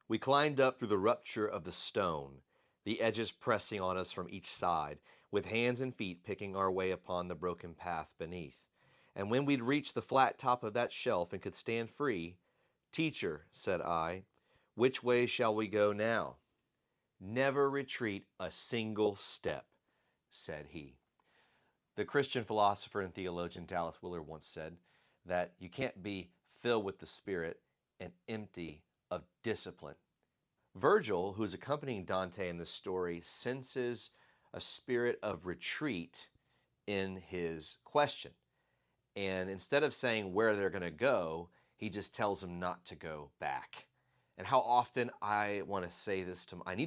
We climbed up through the rupture of the stone, the edges pressing on us from each side, with hands and feet picking our way upon the broken path beneath. And when we'd reached the flat top of that shelf and could stand free, "Teacher," said I, "which way shall we go now?" "Never retreat a single step," said he. The Christian philosopher and theologian Dallas Willard once said that you can't be filled with the Spirit and empty of discipline. Virgil, who's accompanying Dante in this story, senses a spirit of retreat in his question. And instead of saying where they're going to go, he just tells them not to go back. And how often I need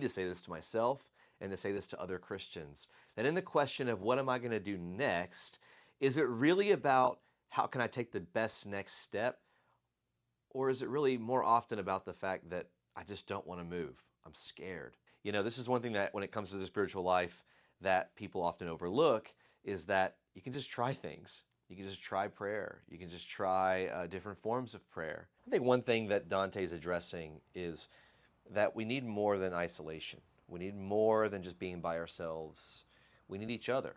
to say this to myself and to say this to other Christians, that in the question of what am I going to do next, is it really about how can I take the best next step? Or is it really more often about the fact that I just don't want to move? I'm scared. You know, this is one thing that when it comes to the spiritual life that people often overlook is that you can just try things. You can just try prayer. You can just try different forms of prayer. I think one thing that Dante is addressing is that we need more than isolation. We need more than just being by ourselves. We need each other.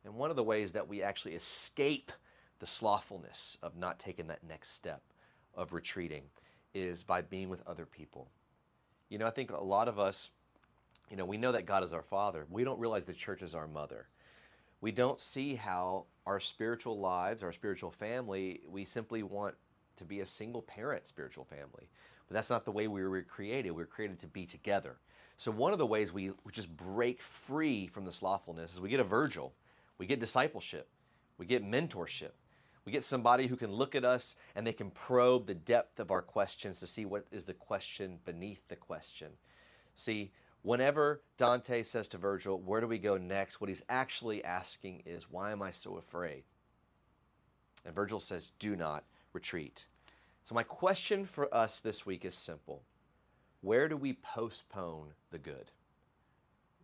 And one of the ways that we actually escape the slothfulness of not taking that next step, of retreating, is by being with other people. You know, I think a lot of us, we know that God is our Father. We don't realize the church is our mother. We don't see how our spiritual lives, our spiritual family, we simply want to be a single parent spiritual family. But that's not the way we were created. We were created to be together. So one of the ways we just break free from the slothfulness is we get a Virgil, we get discipleship, we get mentorship. We get somebody who can look at us and they can probe the depth of our questions to see what is the question beneath the question. See, whenever Dante says to Virgil, where do we go next? What he's actually asking is, why am I so afraid? And Virgil says, do not retreat. So my question for us this week is simple. Where do we postpone the good?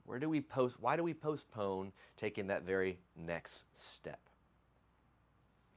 Why do we postpone taking that very next step?